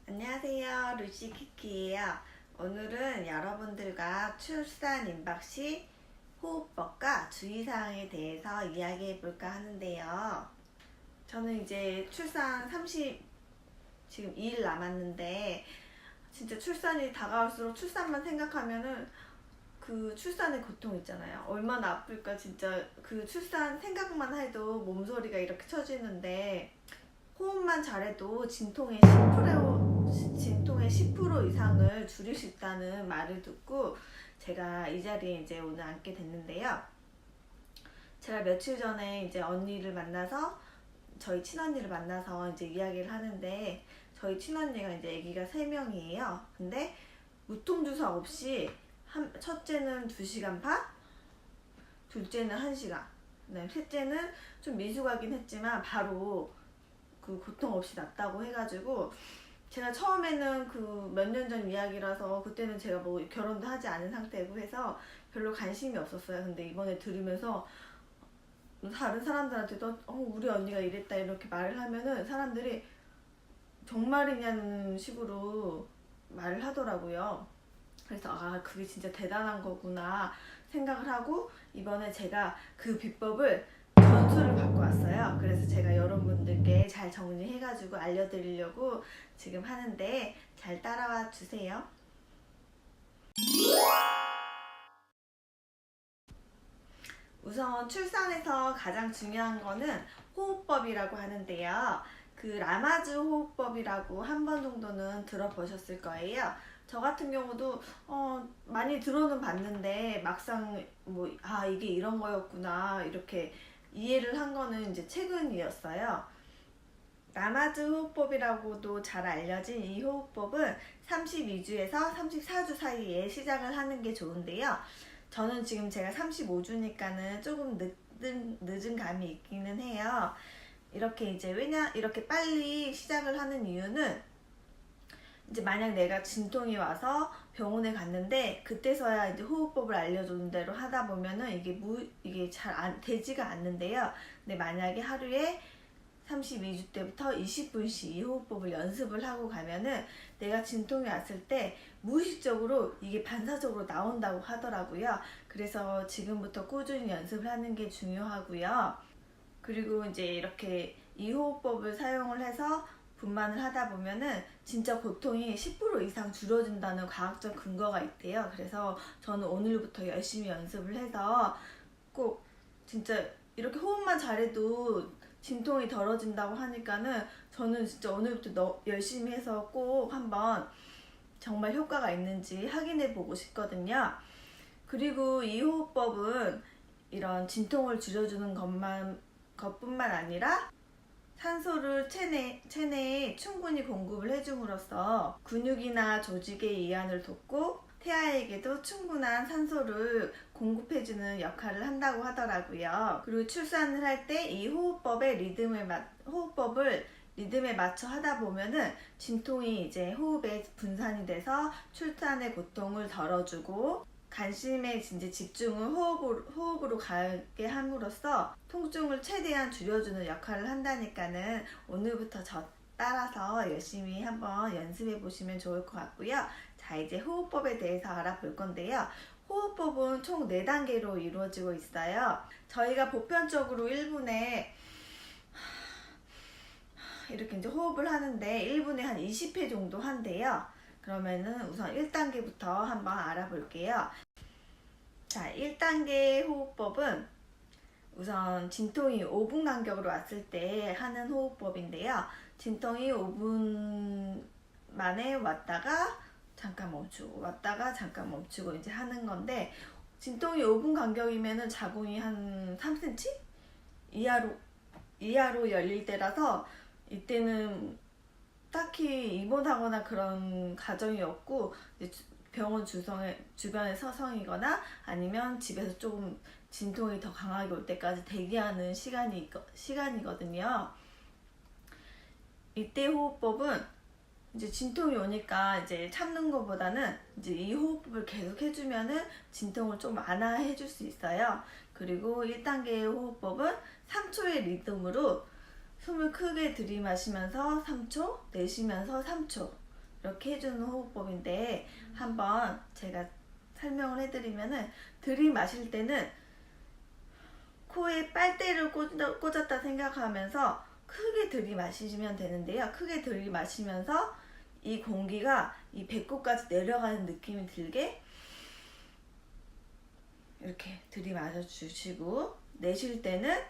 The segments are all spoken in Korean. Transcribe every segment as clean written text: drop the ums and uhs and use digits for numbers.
안녕하세요, 루시키키예요. 오늘은 여러분들과 출산 임박 시 호흡법과 주의사항에 대해서 이야기해 볼까 하는데요. 저는 이제 출산 2일 남았는데 진짜 출산이 다가올수록 출산만 생각하면은 그 출산의 고통 있잖아요. 얼마나 아플까. 진짜 그 출산 생각만 해도 몸소리가 이렇게 쳐지는데 호흡만 잘해도 진통의 10% 이상을 줄일 수 있다는 말을 듣고 제가 이 자리에 이제 오늘 앉게 됐는데요. 제가 며칠 전에 이제 저희 친언니를 만나서 이제 이야기를 하는데, 저희 친언니가 이제 아기가 3명이에요. 근데 무통주사 없이 첫째는 2시간 반, 둘째는 1시간, 셋째는 좀 미숙하긴 했지만 바로 그 고통 없이 났다고 해가지고, 제가 처음에는 그 몇 년 전 이야기라서 그때는 제가 뭐 결혼도 하지 않은 상태고 해서 별로 관심이 없었어요. 근데 이번에 들으면서 다른 사람들한테도 우리 언니가 이랬다 이렇게 말을 하면은 사람들이 정말이냐는 식으로 말을 하더라고요. 그래서 그게 진짜 대단한 거구나 생각을 하고, 이번에 제가 그 비법을 전수를 받고 왔어요. 그래서 제가 여러분들께 잘 정리해가지고 알려드리려고 지금 하는데 잘 따라와 주세요. 우선 출산에서 가장 중요한 거는 호흡법이라고 하는데요. 그 라마즈 호흡법이라고 한 번 정도는 들어보셨을 거예요. 저 같은 경우도 많이 들어는 봤는데 막상 이게 이런 거였구나 이렇게 이해를 한 거는 이제 최근이었어요. 라마즈 호흡법이라고도 잘 알려진 이 호흡법은 32주에서 34주 사이에 시작을 하는 게 좋은데요. 저는 지금 제가 35주니까는 조금 늦은 감이 있기는 해요. 이렇게 빨리 시작을 하는 이유는, 이제 만약 내가 진통이 와서 병원에 갔는데 그때서야 이제 호흡법을 알려주는 대로 하다 보면은 이게 잘 되지가 않는데요. 근데 만약에 하루에 32주 때부터 20분씩 이 호흡법을 연습을 하고 가면은 내가 진통이 왔을 때 무의식적으로 이게 반사적으로 나온다고 하더라고요. 그래서 지금부터 꾸준히 연습을 하는 게 중요하고요. 그리고 이제 이렇게 이 호흡법을 사용을 해서 분만을 하다 보면은 진짜 고통이 10% 이상 줄어든다는 과학적 근거가 있대요. 그래서 저는 오늘부터 열심히 연습을 해서 꼭 진짜 이렇게 호흡만 잘해도 진통이 덜어진다고 하니까는 저는 진짜 오늘부터 열심히 해서 꼭 한번 정말 효과가 있는지 확인해 보고 싶거든요. 그리고 이 호흡법은 이런 진통을 줄여주는 것뿐만 아니라 산소를 체내에 충분히 공급을 해줌으로써 근육이나 조직의 이완을 돕고 태아에게도 충분한 산소를 공급해주는 역할을 한다고 하더라고요. 그리고 출산을 할 때 이 호흡법을 리듬에 맞춰 하다 보면은 진통이 이제 호흡에 분산이 돼서 출산의 고통을 덜어주고, 관심의 이제 집중을 호흡으로 가게 함으로써 통증을 최대한 줄여주는 역할을 한다니까는 오늘부터 저 따라서 열심히 한번 연습해 보시면 좋을 것 같고요. 자, 이제 호흡법에 대해서 알아볼 건데요. 호흡법은 총 4단계로 이루어지고 있어요. 저희가 보편적으로 1분에 이렇게 이제 호흡을 하는데 1분에 한 20회 정도 한대요. 그러면은 우선 1단계부터 한번 알아볼게요. 자, 1단계 호흡법은 우선 진통이 5분 간격으로 왔을 때 하는 호흡법인데요. 진통이 5분 만에 왔다가 잠깐 멈추고 이제 하는 건데, 진통이 5분 간격이면은 자궁이 한 3cm 이하로 열릴 때라서 이때는 딱히 입원하거나 그런 가정이 없고, 병원 주변에 서성이거나 아니면 집에서 조금 진통이 더 강하게 올 때까지 대기하는 시간이거든요. 이때 호흡법은 이제 진통이 오니까 이제 참는 것보다는 이제 이 호흡법을 계속 해주면은 진통을 좀 완화해 줄 수 있어요. 그리고 1단계의 호흡법은 3초의 리듬으로 숨을 크게 들이마시면서 3초, 내쉬면서 3초, 이렇게 해주는 호흡법인데 한번 제가 설명을 해드리면은 들이마실 때는 코에 빨대를 꽂았다 생각하면서 크게 들이마시면 되는데요. 크게 들이마시면서 이 공기가 이 배꼽까지 내려가는 느낌이 들게 이렇게 들이마셔 주시고 내쉴 때는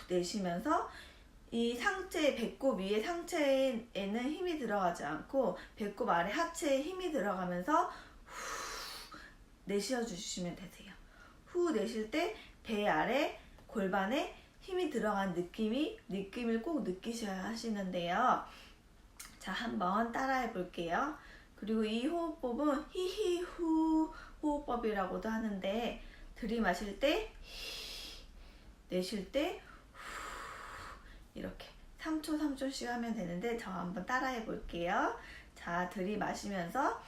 내쉬면서 이 상체, 배꼽 위에 상체에는 힘이 들어가지 않고 배꼽 아래 하체에 힘이 들어가면서 후 내쉬어 주시면 되세요. 후 내쉴 때 배 아래 골반에 힘이 들어간 느낌을 꼭 느끼셔야 하시는데요. 자, 한번 따라해 볼게요. 그리고 이 호흡법은 히히후 호흡법이라고도 하는데 들이마실 때 히, 내쉴 때 이렇게 3초 3초씩 하면 되는데 저 한번 따라해 볼게요. 자, 들이마시면서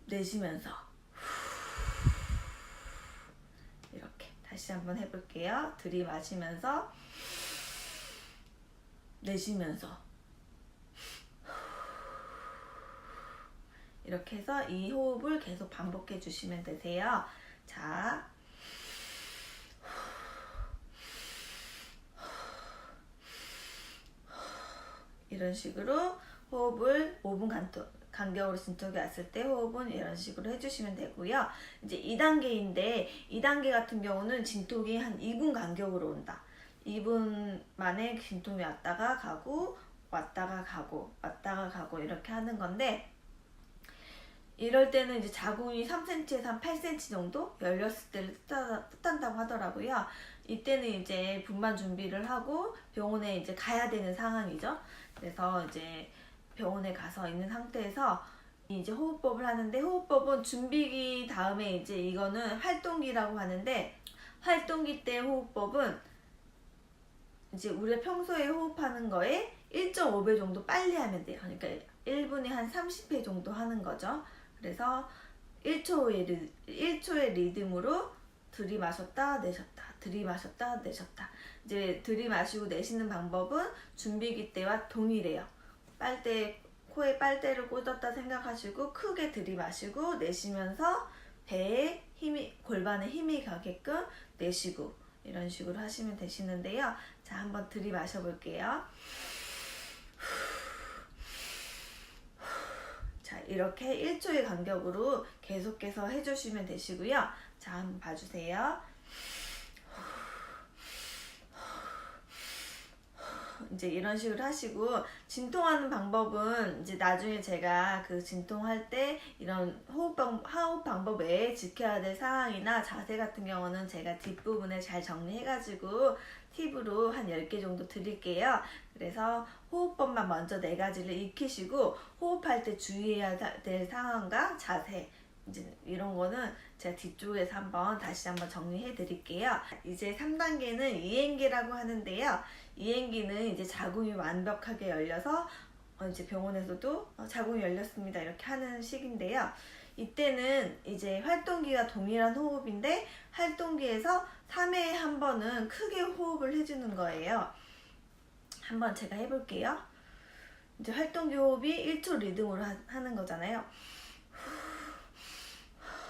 내쉬면서 이렇게 다시 한번 해볼게요. 들이마시면서 내쉬면서 이렇게 해서 이 호흡을 계속 반복해 주시면 되세요. 자, 이런 식으로 호흡을 5분 간격으로 진통이 왔을 때 호흡은 이런 식으로 해주시면 되고요. 이제 2단계인데 2단계 같은 경우는 진통이 한 2분 간격으로 온다. 2분 만에 진통이 왔다가 가고 왔다가 가고 왔다가 가고 이렇게 하는 건데 이럴 때는 이제 자궁이 3cm에서 한 8cm 정도 열렸을 때를 뜻한다고 하더라고요. 이때는 이제 분만 준비를 하고 병원에 이제 가야 되는 상황이죠. 그래서 이제 병원에 가서 있는 상태에서 이제 호흡법을 하는데 호흡법은 준비기 다음에 이제 이거는 활동기라고 하는데 활동기 때 호흡법은 이제 우리가 평소에 호흡하는 거에 1.5배 정도 빨리 하면 돼요. 그러니까 1분에 한 30회 정도 하는 거죠. 그래서 1초의 리듬으로 들이마셨다 내셨다 들이마셨다 내셨다. 이제 들이마시고 내쉬는 방법은 준비기 때와 동일해요. 코에 빨대를 꽂았다 생각하시고 크게 들이마시고 내쉬면서 배에 골반에 힘이 가게끔 내쉬고 이런 식으로 하시면 되시는데요. 자, 한번 들이마셔 볼게요. 자, 이렇게 1초의 간격으로 계속해서 해주시면 되시고요. 자, 한번 봐주세요. 이제 이런 식으로 하시고 진통하는 방법은 이제 나중에 제가 그 진통할 때 이런 호흡 방법 외에 지켜야 될 사항이나 자세 같은 경우는 제가 뒷부분에 잘 정리해가지고 팁으로 한 10개 정도 드릴게요. 그래서 호흡법만 먼저 4가지를 익히시고 호흡할 때 주의해야 될 상황과 자세 이제 이런 거는 제가 뒤쪽에서 다시 한번 정리해 드릴게요. 이제 3단계는 이행기라고 하는데요. 이행기는 이제 자궁이 완벽하게 열려서 이제 병원에서도 자궁이 열렸습니다 이렇게 하는 식인데요. 이때는 이제 활동기와 동일한 호흡인데 활동기에서 3회에 한 번은 크게 호흡을 해주는 거예요. 한번 제가 해볼게요. 이제 활동기 호흡이 1초 리듬으로 하는 거잖아요.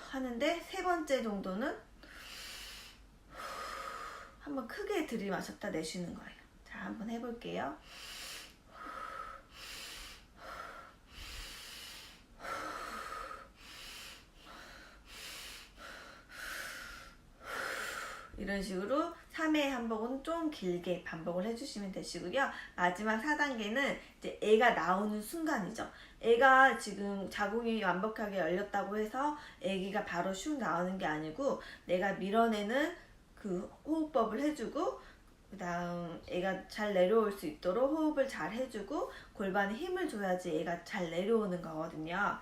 하는데 3번째 정도는 한번 크게 들이마셨다 내쉬는 거예요. 자, 한번 해볼게요. 이런 식으로 3회에 한 번은 좀 길게 반복을 해주시면 되시고요. 마지막 4단계는 이제 애가 나오는 순간이죠. 애가 지금 자궁이 완벽하게 열렸다고 해서 애기가 바로 슉 나오는 게 아니고 내가 밀어내는 그 호흡법을 해주고 그 다음 애가 잘 내려올 수 있도록 호흡을 잘 해주고 골반에 힘을 줘야지 애가 잘 내려오는 거거든요.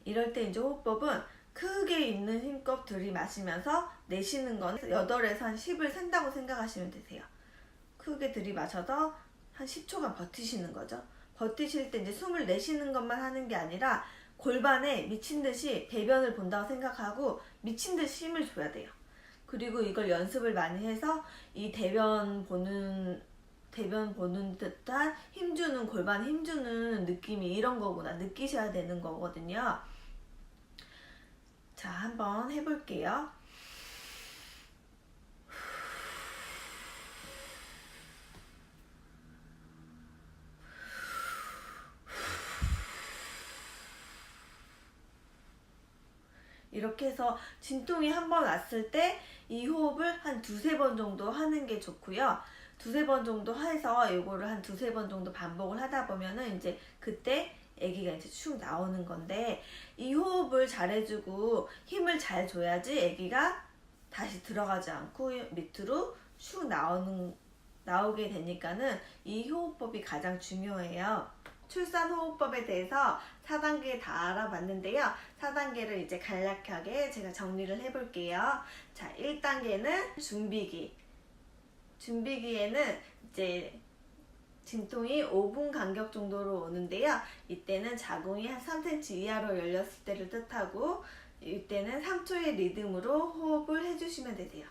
이럴 때 이제 호흡법은 크게 있는 힘껏 들이마시면서 내쉬는 건 8에서 한 10을 센다고 생각하시면 되세요. 크게 들이마셔서 한 10초간 버티시는 거죠. 버티실 때 이제 숨을 내쉬는 것만 하는 게 아니라 골반에 미친 듯이 배변을 본다고 생각하고 미친 듯이 힘을 줘야 돼요. 그리고 이걸 연습을 많이 해서 이 대변 보는 대변 보는 듯한 힘주는, 골반에 힘주는 느낌이 이런 거구나 느끼셔야 되는 거거든요. 자, 한번 해볼게요. 이렇게 해서 진통이 한 번 왔을 때 이 호흡을 한 두세 번 정도 하는 게 좋고요. 두세 번 정도 해서 이거를 한 두세 번 정도 반복을 하다 보면은 이제 그때 아기가 이제 축 나오는 건데, 이 호흡을 잘해주고 힘을 잘 줘야지 아기가 다시 들어가지 않고 밑으로 축 나오게 되니까는 이 호흡법이 가장 중요해요. 출산호흡법에 대해서 4단계 다 알아봤는데요. 4단계를 이제 간략하게 제가 정리를 해볼게요. 자, 1단계는 준비기. 준비기에는 이제 진통이 5분 간격 정도로 오는데요. 이때는 자궁이 한 3cm 이하로 열렸을 때를 뜻하고, 이때는 3초의 리듬으로 호흡을 해주시면 되세요.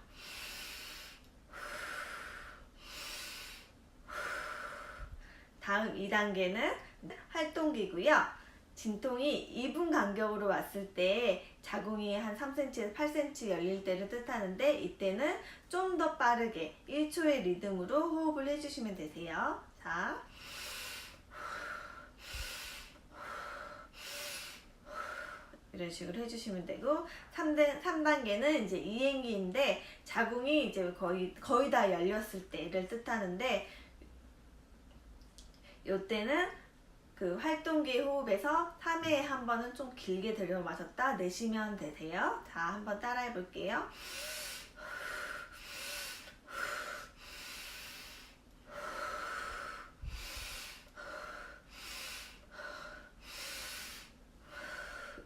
다음 2단계는 활동기고요. 진통이 2분 간격으로 왔을 때 자궁이 한 3cm에서 8cm 열릴 때를 뜻하는데, 이때는 좀 더 빠르게 1초의 리듬으로 호흡을 해주시면 되세요. 자, 이런 식으로 해주시면 되고, 3단계는 이제 이행기인데 자궁이 이제 거의 다 열렸을 때를 뜻하는데, 요때는 그 활동기 호흡에서 3회에 한 번은 좀 길게 들여 마셨다 내쉬면 되세요. 자, 한번 따라해 볼게요.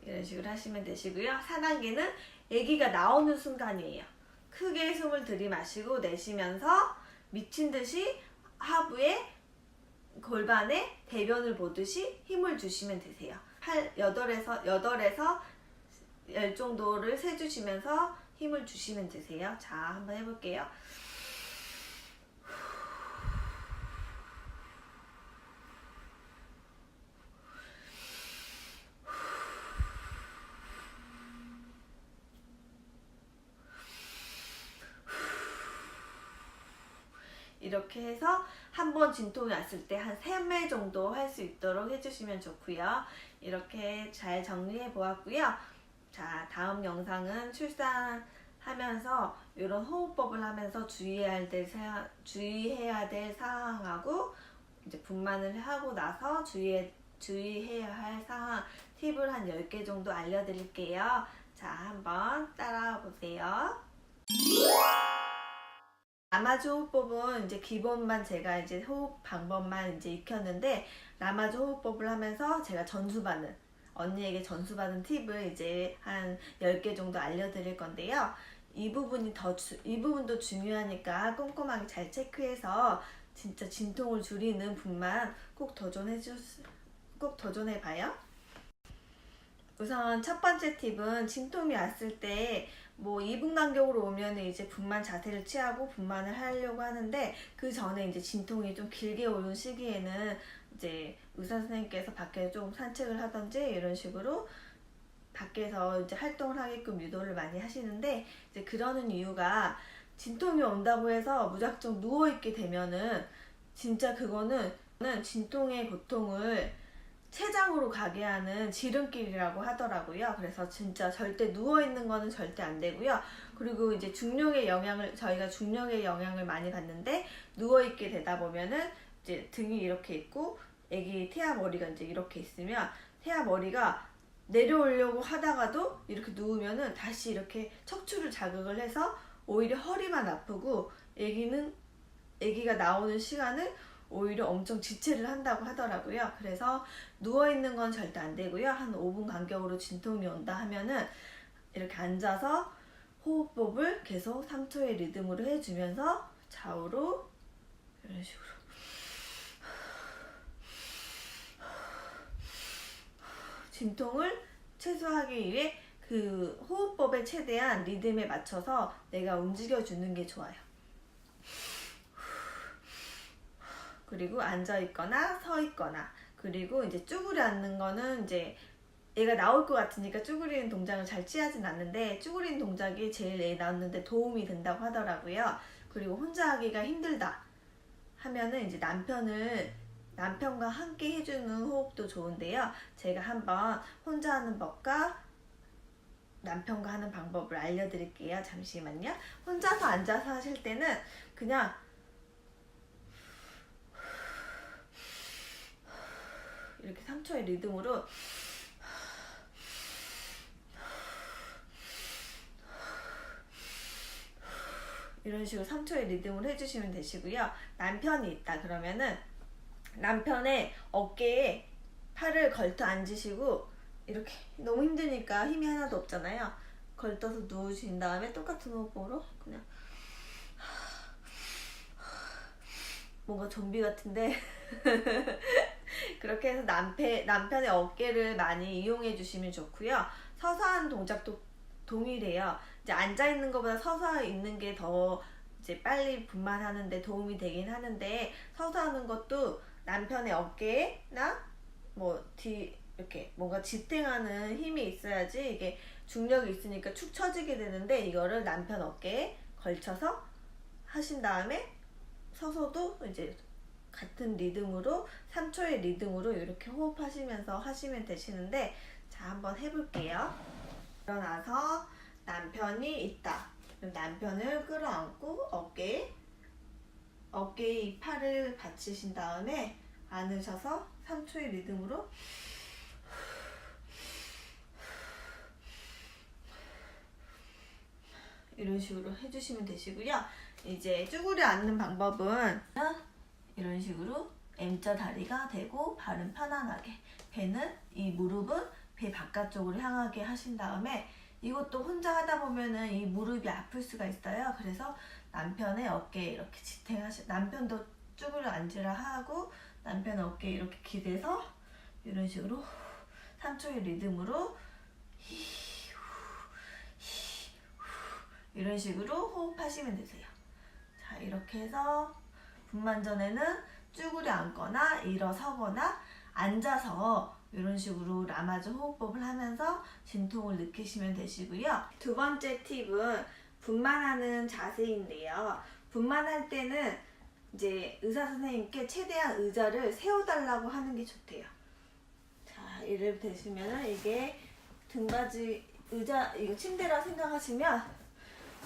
이런 식으로 하시면 되시고요. 4단계는 아기가 나오는 순간이에요. 크게 숨을 들이마시고 내쉬면서 미친 듯이 하부에 골반에 대변을 보듯이 힘을 주시면 되세요. 8에서 10 정도를 세주시면서 힘을 주시면 되세요. 자, 한번 해볼게요. 이렇게 해서 한 번 진통이 왔을 때 한 3회 정도 할 수 있도록 해주시면 좋고요. 이렇게 잘 정리해 보았고요. 자, 다음 영상은 출산하면서 이런 호흡법을 하면서 주의해야 될 사항하고, 이제 분만을 하고 나서 주의해야 할 사항, 팁을 한 10개 정도 알려드릴게요. 자, 한번 따라와 보세요. 라마즈 호흡법은 이제 기본만 제가 이제 호흡 방법만 이제 익혔는데, 라마즈 호흡법을 하면서 제가 언니에게 전수받은 팁을 이제 한 10개 정도 알려드릴 건데요. 이 부분도 중요하니까 꼼꼼하게 잘 체크해서 진짜 진통을 줄이는 분만 꼭 도전해봐요. 우선 첫 번째 팁은, 진통이 왔을 때 2분 간격으로 오면 이제 분만 자세를 취하고 분만을 하려고 하는데, 그 전에 이제 진통이 좀 길게 오는 시기에는 이제 의사 선생님께서 밖에 좀 산책을 하든지 이런 식으로 밖에서 이제 활동을 하게끔 유도를 많이 하시는데, 이제 그러는 이유가, 진통이 온다고 해서 무작정 누워있게 되면은 진짜 그거는 진통의 고통을 췌장으로 가게 하는 지름길이라고 하더라고요. 그래서 진짜 절대 누워있는 거는 절대 안 되고요. 그리고 이제 저희가 중력의 영향을 많이 받는데, 누워있게 되다 보면은 이제 등이 이렇게 있고 애기 태아 머리가 이제 이렇게 있으면, 태아 머리가 내려오려고 하다가도 이렇게 누우면은 다시 이렇게 척추를 자극을 해서 오히려 허리만 아프고, 애기가 나오는 시간을 오히려 엄청 지체를 한다고 하더라고요. 그래서 누워있는 건 절대 안 되고요. 한 5분 간격으로 진통이 온다 하면은 이렇게 앉아서 호흡법을 계속 3초의 리듬으로 해주면서 좌우로 이런 식으로 진통을 최소화하기 위해 그 호흡법에 최대한 리듬에 맞춰서 내가 움직여주는 게 좋아요. 그리고 앉아 있거나 서 있거나, 그리고 이제 쭈그려 앉는 거는 이제 얘가 나올 것 같으니까 쭈그리는 동작을 잘 취하진 않는데, 쭈그리는 동작이 제일 애 낳는데 도움이 된다고 하더라고요. 그리고 혼자 하기가 힘들다 하면은 이제 남편과 함께 해주는 호흡도 좋은데요. 제가 한번 혼자 하는 법과 남편과 하는 방법을 알려드릴게요. 잠시만요. 혼자서 앉아서 하실 때는 그냥 이렇게 3초의 리듬으로 이런 식으로 3초의 리듬으로 해주시면 되시고요. 남편이 있다 그러면은 남편의 어깨에 팔을 걸터 앉으시고, 이렇게 너무 힘드니까 힘이 하나도 없잖아요. 걸터서 누우신 다음에 똑같은 호흡으로 그냥 뭔가 좀비 같은데 그렇게 해서 남편의 어깨를 많이 이용해 주시면 좋고요. 서서 하는 동작도 동일해요. 이제 앉아 있는 것보다 서서 있는 게 더 이제 빨리 분만하는데 도움이 되긴 하는데, 서서 하는 것도 남편의 어깨나 이렇게 뭔가 지탱하는 힘이 있어야지 이게 중력이 있으니까 축 처지게 되는데, 이거를 남편 어깨에 걸쳐서 하신 다음에 서서도 이제 같은 리듬으로 3초의 리듬으로 이렇게 호흡하시면서 하시면 되시는데, 자 한번 해볼게요. 일어나서 남편이 있다. 남편을 끌어안고 어깨에 이 팔을 받치신 다음에 안으셔서 3초의 리듬으로 이런 식으로 해주시면 되시고요. 이제 쭈그려 앉는 방법은 이런 식으로 M자 다리가 되고 발은 편안하게, 이 무릎은 배 바깥쪽으로 향하게 하신 다음에, 이것도 혼자 하다 보면은 이 무릎이 아플 수가 있어요. 그래서 남편의 어깨에 이렇게 남편도 쭈그려 앉으라 하고 남편 어깨에 이렇게 기대서 이런 식으로 3초의 리듬으로 이런 식으로 호흡하시면 되세요. 자, 이렇게 해서 분만 전에는 쭈그려 앉거나 일어서거나 앉아서 이런 식으로 라마즈 호흡법을 하면서 진통을 느끼시면 되시고요. 두 번째 팁은 분만하는 자세인데요. 분만할 때는 이제 의사 선생님께 최대한 의자를 세워달라고 하는 게 좋대요. 자, 이를 대시면은 이게 등받이 의자, 이거 침대라 생각하시면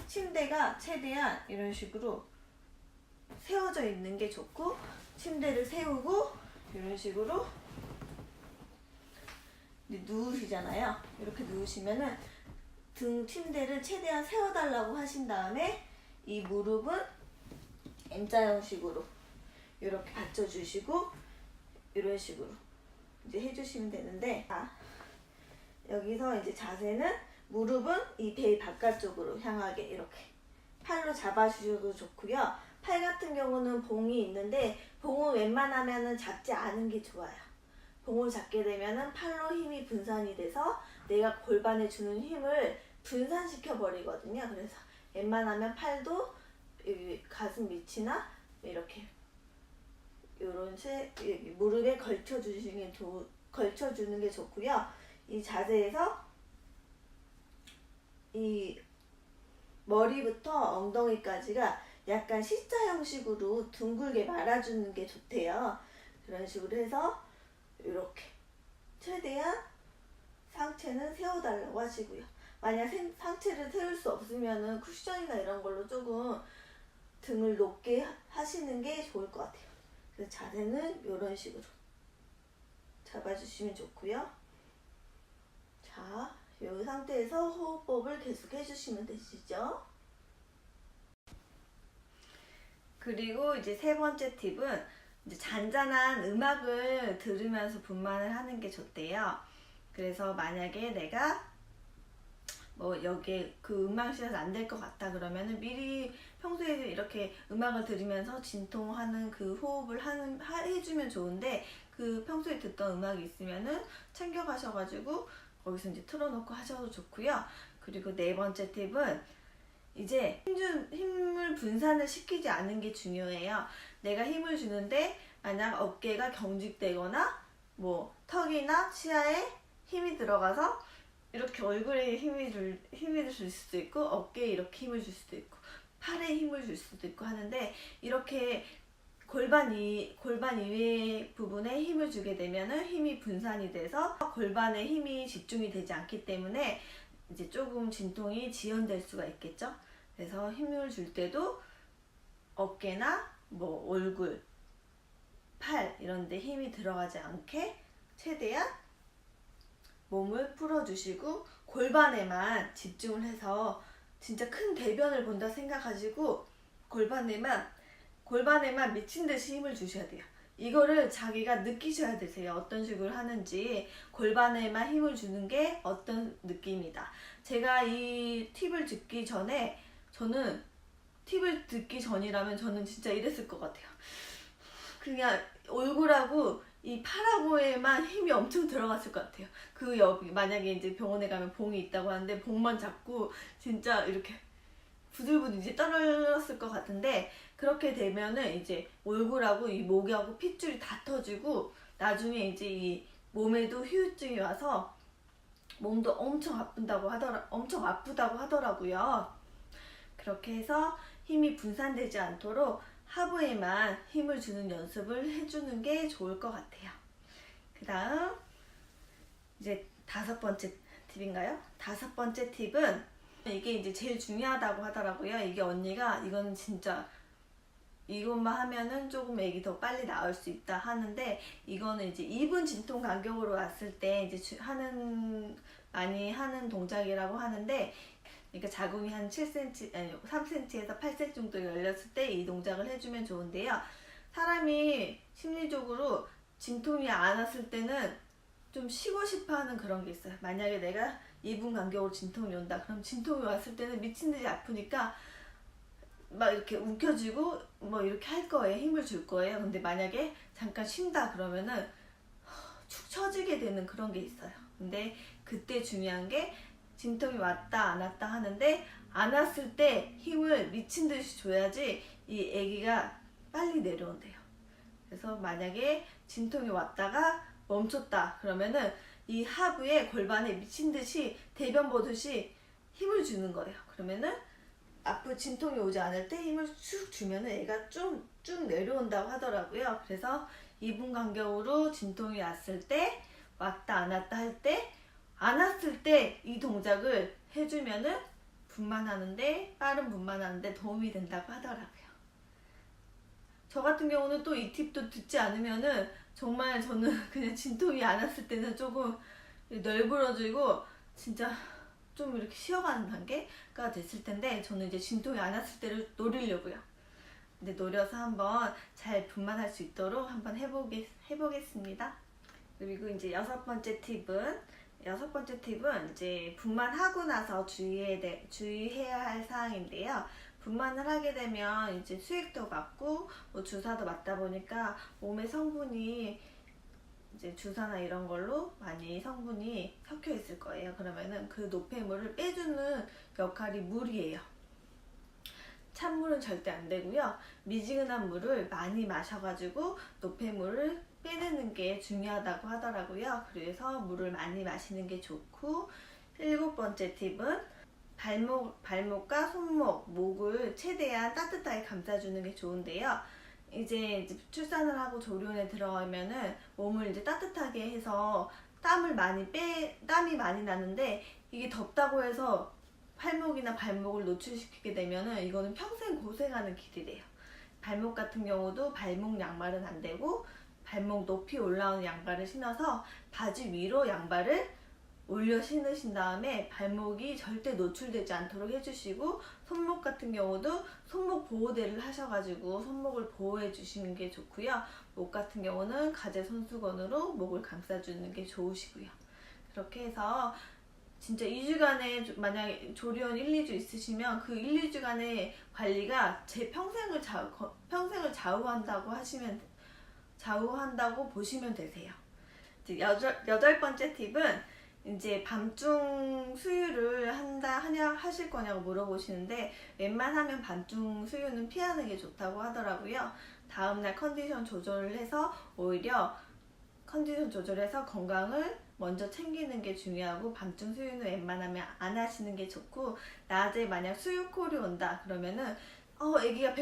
침대가 최대한 이런 식으로 세워져 있는 게 좋고, 침대를 세우고 이런 식으로 누우시잖아요. 이렇게 누우시면은 침대를 최대한 세워달라고 하신 다음에 이 무릎은 M자 형식으로 이렇게 받쳐주시고 이런 식으로 이제 해주시면 되는데, 여기서 이제 자세는 무릎은 이 배 바깥쪽으로 향하게 이렇게 팔로 잡아주셔도 좋고요. 팔 같은 경우는 봉이 있는데 봉은 웬만하면은 잡지 않은 게 좋아요. 봉을 잡게 되면은 팔로 힘이 분산이 돼서 내가 골반에 주는 힘을 분산시켜 버리거든요. 그래서 웬만하면 팔도 가슴 밑이나 이렇게 이런 무릎에 걸쳐주는 게 좋고요. 이 자세에서 이 머리부터 엉덩이까지가 약간 C자 형식으로 둥글게 말아주는 게 좋대요. 그런 식으로 해서 이렇게 최대한 상체는 세워달라고 하시고요. 만약 상체를 세울 수 없으면은 쿠션이나 이런 걸로 조금 등을 높게 하시는 게 좋을 것 같아요. 그래서 자세는 이런 식으로 잡아주시면 좋고요. 자, 이 상태에서 호흡법을 계속 해주시면 되시죠. 그리고 이제 세 번째 팁은 이제 잔잔한 음악을 들으면서 분만을 하는 게 좋대요. 그래서 만약에 내가 여기에 그 음악실에서 안 될 것 같다 그러면은 미리 평소에 이렇게 음악을 들으면서 진통하는 그 호흡을 해주면 좋은데, 그 평소에 듣던 음악이 있으면은 챙겨가셔가지고 거기서 이제 틀어놓고 하셔도 좋고요. 그리고 네 번째 팁은 이제 힘을 분산을 시키지 않는 게 중요해요. 내가 힘을 주는데 만약 어깨가 경직되거나 뭐 턱이나 치아에 힘이 들어가서 이렇게 얼굴에 힘을 줄 수도 있고 어깨에 이렇게 힘을 줄 수도 있고 팔에 힘을 줄 수도 있고 하는데 이렇게 골반 이외의 부분에 힘을 주게 되면은 힘이 분산이 돼서 골반에 힘이 집중이 되지 않기 때문에 이제 조금 진통이 지연될 수가 있겠죠. 그래서 힘을 줄 때도 어깨나 뭐 얼굴, 팔 이런 데 힘이 들어가지 않게 최대한 몸을 풀어주시고 골반에만 집중을 해서 진짜 큰 대변을 본다 생각하시고 골반에만 미친 듯이 힘을 주셔야 돼요. 이거를 자기가 느끼셔야 되세요. 어떤 식으로 하는지 골반에만 힘을 주는 게 어떤 느낌이다. 제가 이 팁을 듣기 전에 전이라면 저는 진짜 이랬을 것 같아요. 그냥 얼굴하고 이 팔하고에만 힘이 엄청 들어갔을 것 같아요. 그 여기 만약에 이제 병원에 가면 봉이 있다고 하는데 봉만 잡고 진짜 이렇게 부들부들 이제 떨었을 것 같은데 그렇게 되면은 이제 얼굴하고 이 목하고 핏줄이 다 터지고 나중에 이제 이 몸에도 후유증이 와서 몸도 엄청 아프다고 하더라고요. 그렇게 해서 힘이 분산되지 않도록 하부에만 힘을 주는 연습을 해주는 게 좋을 것 같아요. 그 다음 이제 5번째 팁인가요? 5번째 팁은 이게 이제 제일 중요하다고 하더라고요. 이게 언니가 이건 진짜 이것만 하면은 조금 애기 더 빨리 나올 수 있다 하는데 이거는 이제 2분 진통 간격으로 왔을 때 이제 많이 하는 동작이라고 하는데 그러니까 자궁이 한 7cm, 아니 3cm에서 8cm 정도 열렸을 때 이 동작을 해주면 좋은데요. 사람이 심리적으로 진통이 안 왔을 때는 좀 쉬고 싶어 하는 그런 게 있어요. 만약에 내가 2분 간격으로 진통이 온다. 그럼 진통이 왔을 때는 미친 듯이 아프니까 막 이렇게 움켜쥐고 뭐 이렇게 할 거예요. 힘을 줄 거예요. 근데 만약에 잠깐 쉰다 그러면은 축 처지게 되는 그런 게 있어요. 근데 그때 중요한 게 진통이 왔다 안 왔다 하는데 안 왔을 때 힘을 미친 듯이 줘야지 이 아기가 빨리 내려온대요. 그래서 만약에 진통이 왔다가 멈췄다 그러면은 이 하부에 골반에 미친 듯이 대변 보듯이 힘을 주는 거예요. 그러면은 앞으로 진통이 오지 않을 때 힘을 쭉 주면은 애가 쭉 내려온다고 하더라고요. 그래서 2분 간격으로 진통이 왔을 때 왔다 안 왔다 할 때 안 왔을 때 이 동작을 해주면은 빠른 분만하는데 도움이 된다고 하더라고요. 저 같은 경우는 또 이 팁도 듣지 않으면은 정말 저는 그냥 진통이 안 왔을 때는 조금 널브러지고 진짜 좀 이렇게 쉬어가는 단계가 됐을 텐데 저는 이제 진통이 안 왔을 때를 노리려고요. 근데 노려서 한번 잘 분만할 수 있도록 한번 해보겠습니다. 그리고 이제 6번째 팁은 이제 분만하고 나서 주의해야 할 사항인데요. 분만을 하게 되면 이제 수액도 맞고 뭐 주사도 맞다 보니까 몸의 성분이 이제 주사나 이런 걸로 많이 성분이 섞여 있을 거예요. 그러면은 그 노폐물을 빼주는 역할이 물이에요. 찬물은 절대 안 되고요. 미지근한 물을 많이 마셔가지고 노폐물을 빼내는 게 중요하다고 하더라고요. 그래서 물을 많이 마시는 게 좋고 7번째 팁은 발목과 손목, 목을 최대한 따뜻하게 감싸주는 게 좋은데요. 이제 출산을 하고 조련에 들어가면은 몸을 이제 따뜻하게 해서 땀이 많이 나는데 이게 덥다고 해서 팔목이나 발목을 노출시키게 되면은 이거는 평생 고생하는 길이래요. 발목 같은 경우도 발목 양말은 안 되고 발목 높이 올라오는 양발을 신어서 바지 위로 양발을 올려 신으신 다음에 발목이 절대 노출되지 않도록 해주시고 손목 같은 경우도 손목 보호대를 하셔가지고 손목을 보호해 주시는 게 좋고요. 목 같은 경우는 가제 손수건으로 목을 감싸주는 게 좋으시고요. 그렇게 해서 진짜 2주간의 만약에 조련 1, 2주 있으시면 그 1, 2주간의 관리가 제 평생을 좌우한다고 보시면 되세요. 8번째 팁은 이제 밤중 수유를 하실 거냐고 물어보시는데, 웬만하면 밤중 수유는 피하는 게 좋다고 하더라고요. 다음날 컨디션 조절을 해서 오히려 컨디션 조절해서 건강을 먼저 챙기는 게 중요하고, 밤중 수유는 웬만하면 안 하시는 게 좋고, 낮에 만약 수유콜이 온다 그러면은 애기가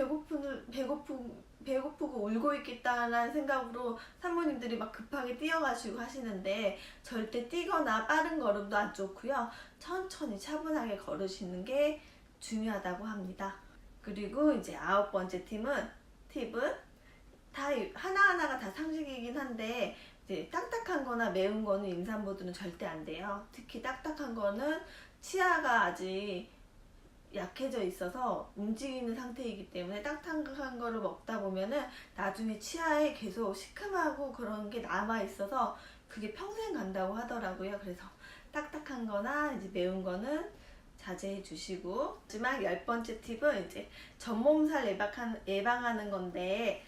배고프고 울고 있겠다라는 생각으로 산모님들이 막 급하게 뛰어가시고 하시는데, 절대 뛰거나 빠른 걸음도 안 좋고요. 천천히 차분하게 걸으시는 게 중요하다고 합니다. 그리고 이제 9번째 팁은 다 하나하나가 다 상식이긴 한데, 이제 딱딱한 거나 매운 거는 임산부들은 절대 안 돼요. 특히 딱딱한 거는 치아가 아직 약해져 있어서 움직이는 상태이기 때문에, 딱딱한 거를 먹다 보면은 나중에 치아에 계속 시큼하고 그런 게 남아 있어서 그게 평생 간다고 하더라고요. 그래서 딱딱한 거나 이제 매운 거는 자제해 주시고, 마지막 10번째 팁은 이제 전몸살 예방하는 건데,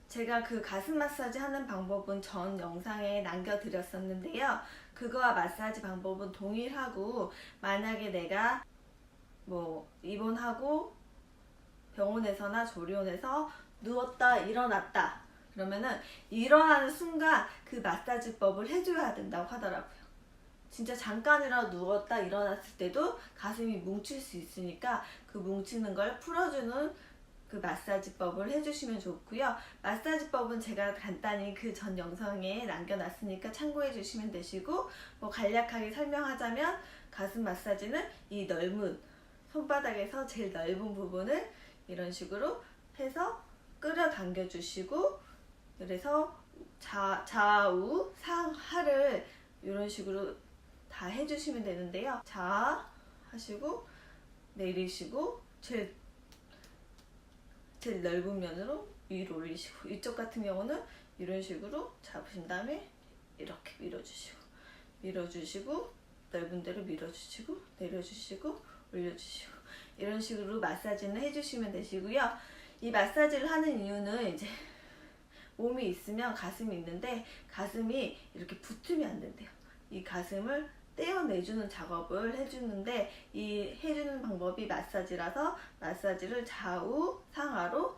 제가 그 가슴 마사지 하는 방법은 전 영상에 남겨드렸었는데요. 그거와 마사지 방법은 동일하고, 만약에 내가 입원하고 병원에서나 조리원에서 누웠다 일어났다 그러면은 일어나는 순간 그 마사지법을 해줘야 된다고 하더라고요. 진짜 잠깐이라도 누웠다 일어났을 때도 가슴이 뭉칠 수 있으니까 그 뭉치는 걸 풀어주는 그 마사지법을 해주시면 좋고요. 마사지법은 제가 간단히 그 전 영상에 남겨놨으니까 참고해 주시면 되시고, 간략하게 설명하자면 가슴 마사지는 이 넓은 손바닥에서 제일 넓은 부분을 이런 식으로 해서 끌어당겨 주시고, 그래서 좌우 상하를 이런 식으로 다 해주시면 되는데요. 자 하시고 내리시고 제일 넓은 면으로 위로 올리시고, 이쪽 같은 경우는 이런 식으로 잡으신 다음에 이렇게 밀어주시고 넓은 데로 밀어주시고 내려주시고 올려주시고, 이런 식으로 마사지는 해주시면 되시고요. 이 마사지를 하는 이유는 이제 몸이 있으면 가슴이 있는데, 가슴이 이렇게 붙으면 안 된대요. 이 가슴을 떼어내주는 작업을 해주는데, 이 해주는 방법이 마사지라서 마사지를 좌우 상하로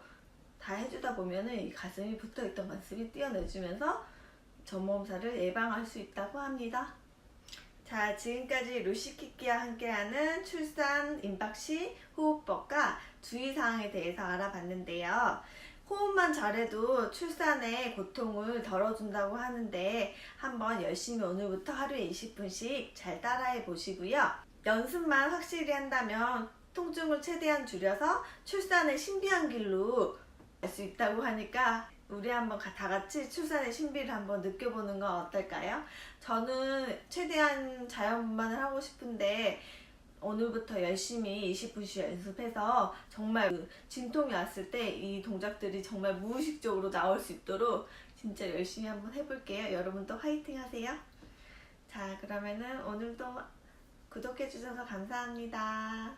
다 해주다 보면은 이 가슴이 붙어있던 가슴이 떼어내주면서 전몸살을 예방할 수 있다고 합니다. 자, 지금까지 루시키키와 함께하는 출산 임박 시 호흡법과 주의사항에 대해서 알아봤는데요. 호흡만 잘해도 출산의 고통을 덜어준다고 하는데, 한번 열심히 오늘부터 하루에 20분씩 잘 따라해 보시고요. 연습만 확실히 한다면 통증을 최대한 줄여서 출산의 신비한 길로 갈 수 있다고 하니까, 우리 한번 다 같이 출산의 신비를 한번 느껴보는 건 어떨까요? 저는 최대한 자연분만을 하고 싶은데, 오늘부터 열심히 20분씩 연습해서 정말 진통이 왔을 때 이 동작들이 정말 무의식적으로 나올 수 있도록 진짜 열심히 한번 해볼게요. 여러분도 화이팅 하세요. 자, 그러면은 오늘도 구독해주셔서 감사합니다.